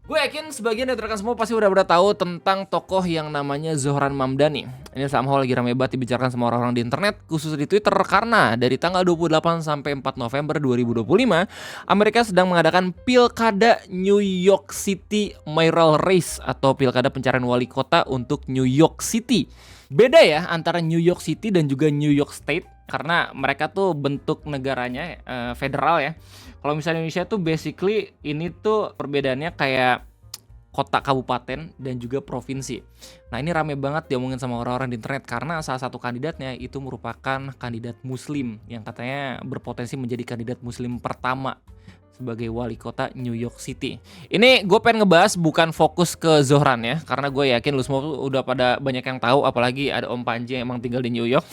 Gue yakin sebagian dari rekan semua pasti udah tahu tentang tokoh yang namanya Zohran Mamdani. Ini somehow lagi rame banget dibicarakan sama orang-orang di internet, khusus di Twitter, karena dari tanggal 28 sampai 4 November 2025, Amerika sedang mengadakan Pilkada New York City Mayoral Race atau Pilkada pencarian wali kota untuk New York City. Beda ya antara New York City dan juga New York State, karena mereka tuh bentuk negaranya federal ya. Kalau misalnya Indonesia tuh basically ini tuh perbedaannya kayak kota, kabupaten, dan juga provinsi. Nah, ini rame banget diomongin sama orang-orang di internet karena salah satu kandidatnya itu merupakan kandidat muslim yang katanya berpotensi menjadi kandidat muslim pertama sebagai wali kota New York City. Ini gue pengen ngebahas bukan fokus ke Zohran ya, karena gue yakin lu semua udah pada banyak yang tahu, apalagi ada Om Panji yang emang tinggal di New York.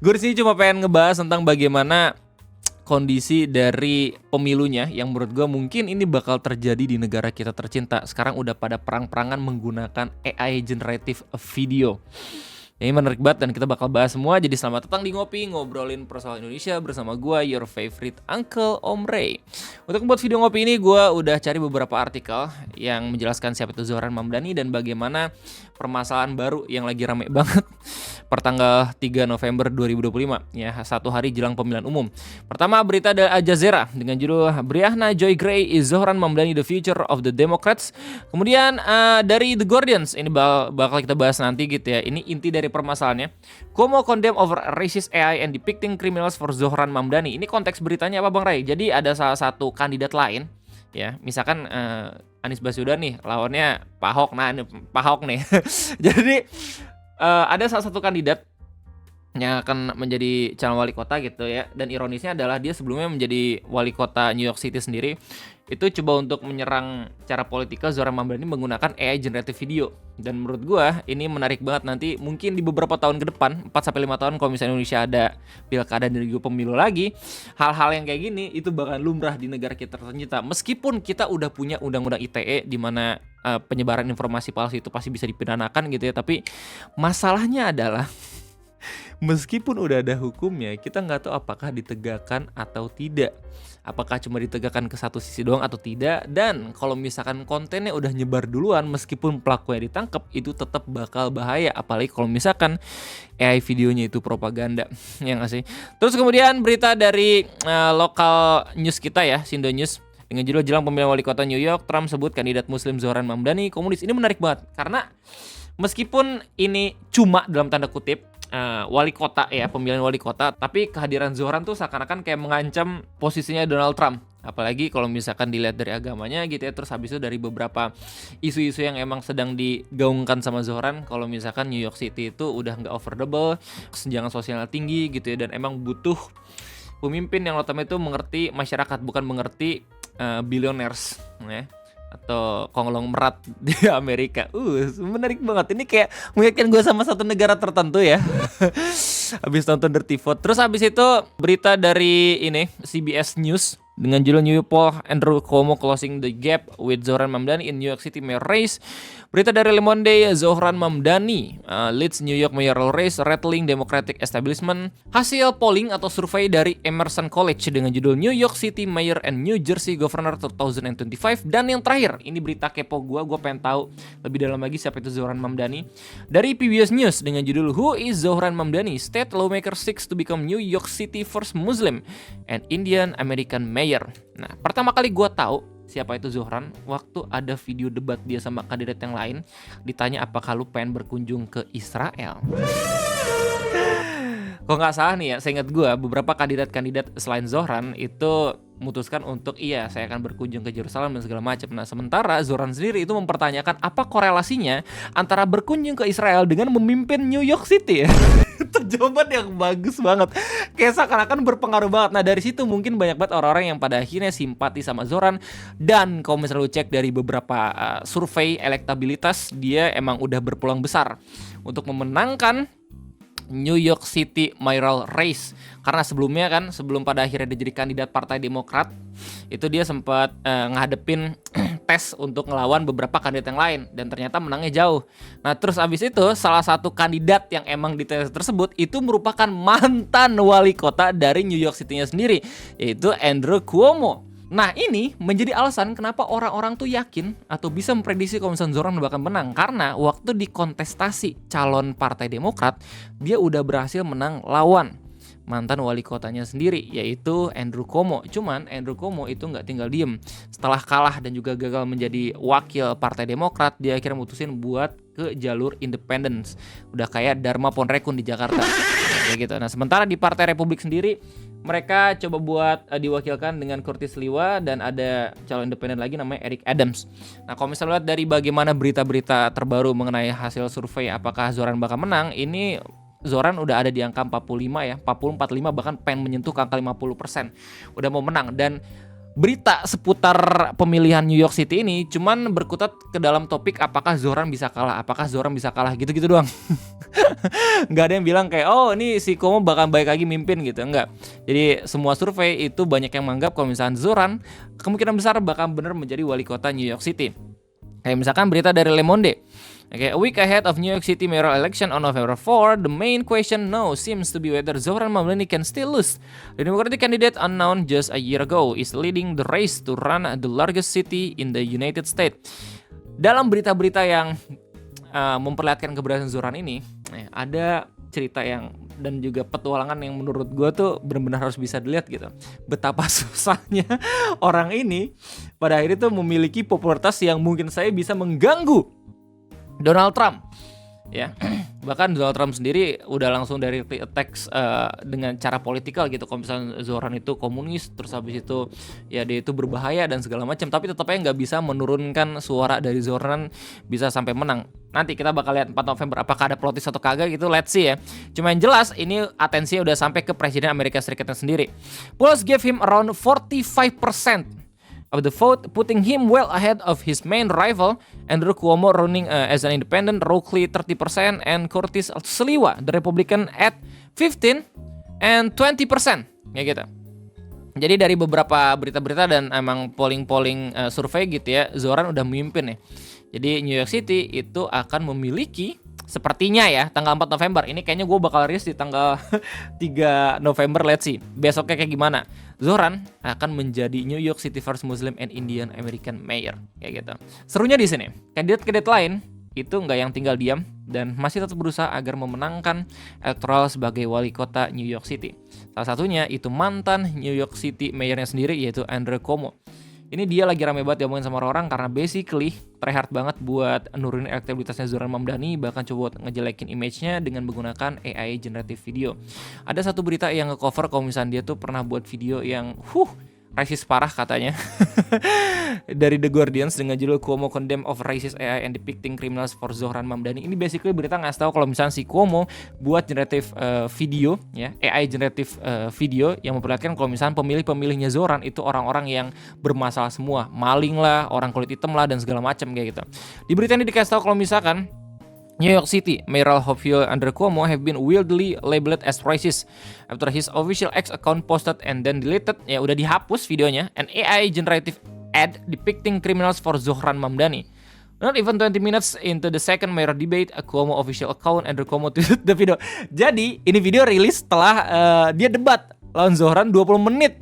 Gue disini cuma pengen ngebahas tentang bagaimana kondisi dari pemilunya yang menurut gue mungkin ini bakal terjadi di negara kita tercinta. Sekarang udah pada perang-perangan menggunakan AI generative video. Ini menarik banget dan kita bakal bahas semua. Jadi selamat datang di Ngopi, ngobrolin persoalan Indonesia bersama gue, your favorite Uncle Om Ray. Untuk membuat video ngopi ini gue udah cari beberapa artikel yang menjelaskan siapa itu Zohran Mamdani dan bagaimana permasalahan baru yang lagi rame banget pertanggal 3 November 2025 ya, satu hari jelang pemilihan umum. Pertama, berita dari Al Jazeera dengan judul Briahna Joy Gray is Zohran Mamdani the future of the Democrats. Kemudian dari The Guardians, ini bakal kita bahas nanti gitu ya. Ini inti dari permasalahannya. Cuomo condemn over racist AI and depicting criminals for Zohran Mamdani. Ini konteks beritanya apa Bang Ray? Jadi ada salah satu kandidat lain ya, misalkan Anies Baswedan nih lawannya Pak Ahok. Nah, ini Pak Ahok nih. Jadi ada salah satu kandidat yang akan menjadi calon wali kota gitu ya. Dan ironisnya adalah dia sebelumnya menjadi wali kota New York City sendiri. Itu coba untuk menyerang cara politika Zohran Mamdani menggunakan AI generative video. Dan menurut gua ini menarik banget nanti mungkin di beberapa tahun ke depan, 4-5 tahun kalau misalnya Indonesia ada pilkada dan juga pemilu lagi, hal-hal yang kayak gini itu bakal lumrah di negara kita tercinta. Meskipun kita udah punya undang-undang ITE di mana penyebaran informasi palsu itu pasti bisa dipidanakan gitu ya, tapi masalahnya adalah meskipun udah ada hukumnya, kita nggak tahu apakah ditegakkan atau tidak. Apakah cuma ditegakkan ke satu sisi doang atau tidak. Dan kalau misalkan kontennya udah nyebar duluan, meskipun pelakunya ditangkap, itu tetap bakal bahaya. Apalagi kalau misalkan AI videonya itu propaganda. Ya nggak sih? Terus kemudian berita dari lokal news kita ya, Sindo News. Dengan judul jelang pemilihan wali kota New York, Trump sebut kandidat muslim Zohran Mamdani komunis. Ini menarik banget karena meskipun ini cuma dalam tanda kutip wali kota ya, pemilihan wali kota, tapi kehadiran Zohran tuh seakan-akan kayak mengancam posisinya Donald Trump. Apalagi kalau misalkan dilihat dari agamanya gitu ya. Terus habis itu dari beberapa isu-isu yang emang sedang digaungkan sama Zohran, kalau misalkan New York City itu udah nggak affordable, kesenjangan sosialnya tinggi gitu ya, dan emang butuh pemimpin yang notabene itu mengerti masyarakat, bukan mengerti billionaires ya, atau konglomerat di Amerika. Menarik banget. Ini kayak mengingatkan gue sama satu negara tertentu ya. Habis nonton Dirty Vote. Terus habis itu berita dari ini CBS News dengan judul New York Poll, Andrew Cuomo closing the gap with Zohran Mamdani in New York City mayor race. Berita dari Le Monde, Zohran Mamdani leads New York mayoral race, rattling Democratic establishment. Hasil polling atau survei dari Emerson College dengan judul New York City Mayor and New Jersey Governor 2025. Dan yang terakhir, ini berita kepo gue pengen tahu lebih dalam lagi siapa itu Zohran Mamdani. Dari PBS News dengan judul Who is Zohran Mamdani? State lawmaker seeks to become New York City first Muslim and Indian American mayor. Nah, pertama kali gue tahu siapa itu Zohran waktu ada video debat dia sama kandidat yang lain. Ditanya apakah lu pengen berkunjung ke Israel. Kok nggak salah nih ya, seingat gue beberapa kandidat-kandidat selain Zohran itu memutuskan untuk iya saya akan berkunjung ke Yerusalem dan segala macam. Nah, sementara Zohran sendiri itu mempertanyakan apa korelasinya antara berkunjung ke Israel dengan memimpin New York City. Itu jawaban yang bagus banget, kayak seakan-akan berpengaruh banget. Nah, dari situ mungkin banyak banget orang-orang yang pada akhirnya simpati sama Zohran. Dan kalau misalnya lu cek dari beberapa survei elektabilitas, dia emang udah berpeluang besar untuk memenangkan New York City mayoral race. Karena sebelumnya kan, sebelum pada akhirnya dia jadi kandidat Partai Demokrat, itu dia sempat ngadepin tes untuk ngelawan beberapa kandidat yang lain dan ternyata menangnya jauh. Nah, terus abis itu salah satu kandidat yang emang di tes tersebut itu merupakan mantan wali kota dari New York City-nya sendiri, yaitu Andrew Cuomo. Nah, ini menjadi alasan kenapa orang-orang tuh yakin atau bisa memprediksi kalau misalnya Zoran bakal menang. Karena waktu di kontestasi calon Partai Demokrat, dia udah berhasil menang lawan mantan wali kotanya sendiri, yaitu Andrew Cuomo. Cuman Andrew Cuomo itu nggak tinggal diem. Setelah kalah dan juga gagal menjadi wakil Partai Demokrat, dia akhirnya mutusin buat ke jalur independence. Udah kayak Dharma Ponrekun di Jakarta. Kayak gitu. Nah, sementara di Partai Republik sendiri, mereka coba buat diwakilkan dengan Curtis Sliwa dan ada calon independen lagi namanya Eric Adams. Nah, kalau misalnya lihat dari bagaimana berita-berita terbaru mengenai hasil survei apakah Zoran bakal menang, ini Zoran udah ada di angka 45 ya, 40, 45, bahkan pengen menyentuh ke angka 50%. Udah mau menang. Dan berita seputar pemilihan New York City ini cuman berkutat ke dalam topik apakah Zoran bisa kalah, gitu-gitu doang. Nggak ada yang bilang kayak, oh ini si Cuomo bakal baik lagi mimpin gitu, enggak. Jadi semua survei itu banyak yang menganggap kalau misalnya Zoran kemungkinan besar bakal benar menjadi wali kota New York City. Kayak misalkan berita dari Le Monde. Okay, a week ahead of New York City mayoral election on November 4, the main question now seems to be whether Zohran Mamdani can still lose. The Democratic candidate unknown just a year ago is leading the race to run the largest city in the United States. Dalam berita-berita yang memperlihatkan keberhasilan Zohran ini, ada cerita yang dan juga petualangan yang menurut gue tuh benar-benar harus bisa dilihat gitu. Betapa susahnya orang ini pada akhirnya tuh memiliki popularitas yang mungkin saya bisa mengganggu Donald Trump. Ya, bahkan Donald Trump sendiri udah langsung dari attacks dengan cara politikal gitu. Kalau misalnya Zohran itu komunis, terus habis itu ya dia itu berbahaya dan segala macam. Tapi tetap aja nggak bisa menurunkan suara dari Zohran bisa sampai menang. Nanti kita bakal lihat 4 November apakah ada plot twist atau kagak gitu, let's see ya. Cuma yang jelas ini atensinya udah sampai ke Presiden Amerika Serikatnya sendiri. Polls gave him around 45% of the vote, putting him well ahead of his main rival Andrew Cuomo running as an independent, roughly 30%, and Curtis Sliwa, the Republican, at 15 and 20%. Ya gitu. Jadi dari beberapa berita-berita dan emang polling survei gitu ya, Zohran udah memimpin nih. Jadi New York City itu akan memiliki sepertinya ya tanggal 4 November. Ini kayaknya gue bakal rilis di tanggal 3 November, let's see. Besoknya kayak gimana. Zohran akan menjadi New York City first Muslim and Indian American Mayor. Kayak gitu. Serunya di sini, kandidat-kandidat lain itu nggak yang tinggal diam dan masih tetap berusaha agar memenangkan elektoral sebagai wali kota New York City. Salah satunya itu mantan New York City mayornya sendiri, yaitu Andrew Cuomo. Ini dia lagi rame banget diomongin sama orang-orang karena basically tryhard banget buat nurunin elektabilitasnya Zohran Mamdani, bahkan coba buat ngejelekin image-nya dengan menggunakan AI generative video. Ada satu berita yang nge-cover kalau misalnya dia tuh pernah buat video yang racist parah katanya dari The Guardian dengan judul Cuomo Condemn of Racist AI and Depicting Criminals for Zohran Mamdani. Ini basically berita ngasih tahu kalau misalnya si Cuomo buat generative video ya, AI generative video yang memperlihatkan kalau misalnya pemilih-pemilihnya Zohran itu orang-orang yang bermasalah semua, maling lah, orang kulit hitam lah dan segala macam kayak gitu. Di berita ini dikasih tahu kalau misalkan New York City mayoral hopeful Andrew Cuomo have been weirdly labeled as racist after his official X account posted and then deleted, ya udah dihapus videonya, an AI generative ad depicting criminals for Zohran Mamdani. Not even 20 minutes into the second mayoral debate, a Cuomo official account Andrew Cuomo tweeted the video. Jadi ini video rilis setelah dia debat lawan Zohran 20 menit.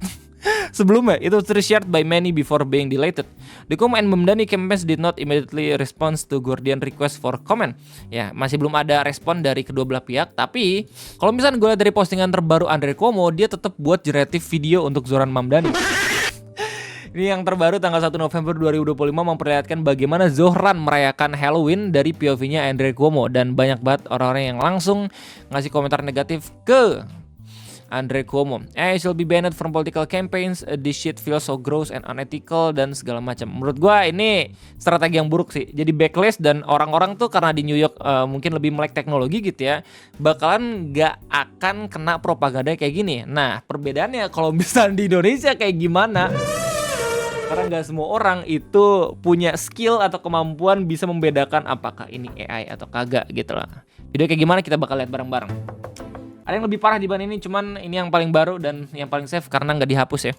Sebelumnya, it was reshared by many before being deleted. The Cuomo and Mamdani campaigns did not immediately respond to Guardian request for comment. Ya, masih belum ada respon dari kedua belah pihak. Tapi, kalau misalnya gue lihat dari postingan terbaru Andrew Cuomo, dia tetap buat generative video untuk Zohran Mamdani. Ini yang terbaru tanggal 1 November 2025 memperlihatkan bagaimana Zohran merayakan Halloween dari POV-nya Andrew Cuomo. Dan banyak banget orang-orang yang langsung ngasih komentar negatif ke Andrew Cuomo. I shall be banned from political campaigns. This shit feels so gross and unethical dan segala macam. Menurut gua ini strategi yang buruk sih. Jadi backlash dan orang-orang tuh karena di New York mungkin lebih melek teknologi gitu ya, bakalan nggak akan kena propaganda kayak gini. Nah, perbedaannya kalau misalnya di Indonesia kayak gimana? Karena nggak semua orang itu punya skill atau kemampuan bisa membedakan apakah ini AI atau kagak gitu lah. Video kayak gimana kita bakal lihat bareng-bareng. Ada yang lebih parah dibanding ini, cuman ini yang paling baru dan yang paling safe karena nggak dihapus ya.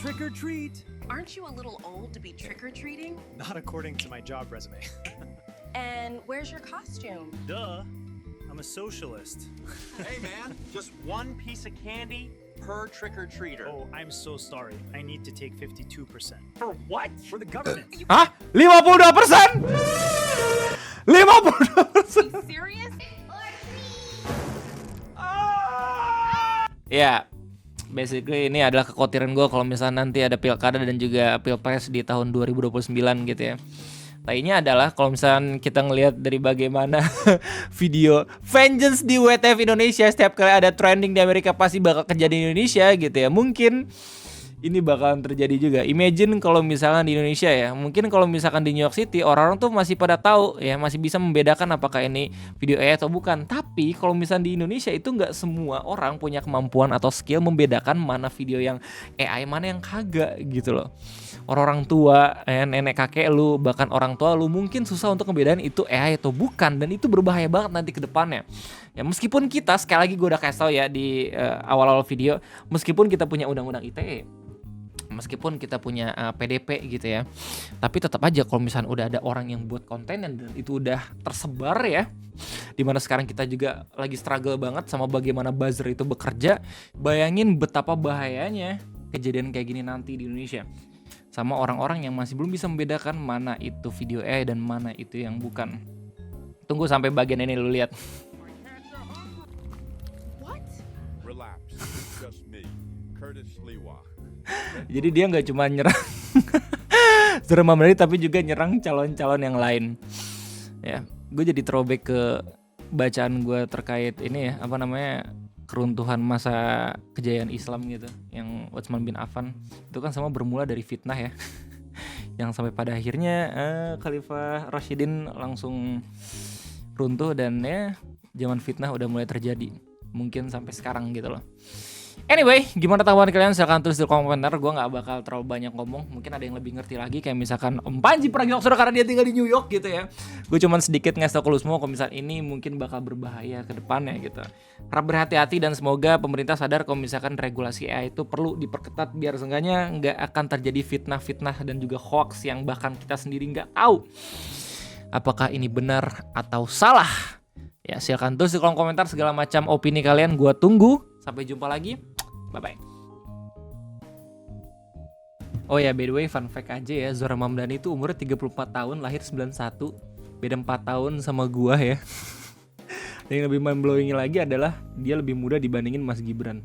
Trick or treat. Aren't you a little old to be trick or treating? Not according to my job resume. And where's your costume? Duh. I'm a socialist. Hey man, just one piece of candy per trick-or-treater. Oh, I'm so sorry. I need to take 52%. For what? For the government. Hah? 52%? 52%? Serious? Ya, basically ini adalah kekhawatiran gue kalau misalnya nanti ada pilkada dan juga pilpres di tahun 2029 gitu ya. Tainya adalah kalau misalnya kita ngelihat dari bagaimana video vengeance di WTF Indonesia, setiap kali ada trending di Amerika pasti bakal kejadian di Indonesia gitu ya. Mungkin ini bakalan terjadi juga. Imagine kalau misalkan di Indonesia ya, mungkin kalau misalkan di New York City orang-orang tuh masih pada tahu ya, masih bisa membedakan apakah ini video AI atau bukan. Tapi kalau misalkan di Indonesia itu nggak semua orang punya kemampuan atau skill membedakan mana video yang AI, mana yang kagak gitu loh. Orang-orang tua, nenek kakek lu, bahkan orang tua lu mungkin susah untuk ngebedain itu AI atau bukan, dan itu berbahaya banget nanti ke depannya. Ya meskipun kita, sekali lagi gue udah kasih tau ya di awal-awal video, meskipun kita punya undang-undang ITE, meskipun kita punya PDP gitu ya, tapi tetap aja kalau misalnya udah ada orang yang buat konten dan itu udah tersebar ya, dimana sekarang kita juga lagi struggle banget sama bagaimana buzzer itu bekerja. Bayangin betapa bahayanya kejadian kayak gini nanti di Indonesia, sama orang-orang yang masih belum bisa membedakan mana itu video AI dan mana itu yang bukan. Tunggu sampai bagian ini lu lihat. What? Relax, it's just me, Curtis Lewa. Jadi dia nggak cuma nyerang Zohran Mamdani tapi juga nyerang calon-calon yang lain. Ya, gue jadi throwback ke bacaan gue terkait ini ya, apa namanya, keruntuhan masa kejayaan Islam gitu, yang Utsman bin Affan itu kan sama bermula dari fitnah ya, yang sampai pada akhirnya Khalifah Rashidin langsung runtuh dan ya zaman fitnah udah mulai terjadi, mungkin sampai sekarang gitu loh. Anyway, gimana tanggapan kalian? Silahkan tulis di kolom komentar. Gue gak bakal terlalu banyak ngomong. Mungkin ada yang lebih ngerti lagi, kayak misalkan Om Panji Pragiwaksono karena dia tinggal di New York gitu ya. Gue cuman sedikit ngasih tau ke lu semua kalau misalkan ini mungkin bakal berbahaya ke depannya gitu. Harap berhati-hati dan semoga pemerintah sadar kalau misalkan regulasi AI itu perlu diperketat biar seenggaknya gak akan terjadi fitnah-fitnah dan juga hoax yang bahkan kita sendiri gak tahu apakah ini benar atau salah. Ya, silakan tulis di kolom komentar segala macam opini kalian. Gue tunggu. Sampai jumpa lagi. Bye-bye. Oh ya, by the way, fun fact aja ya, Zohran Mamdani itu umurnya 34 tahun, lahir 91. Beda 4 tahun sama gua ya. Dan yang lebih mind blowing lagi adalah dia lebih muda dibandingin Mas Gibran.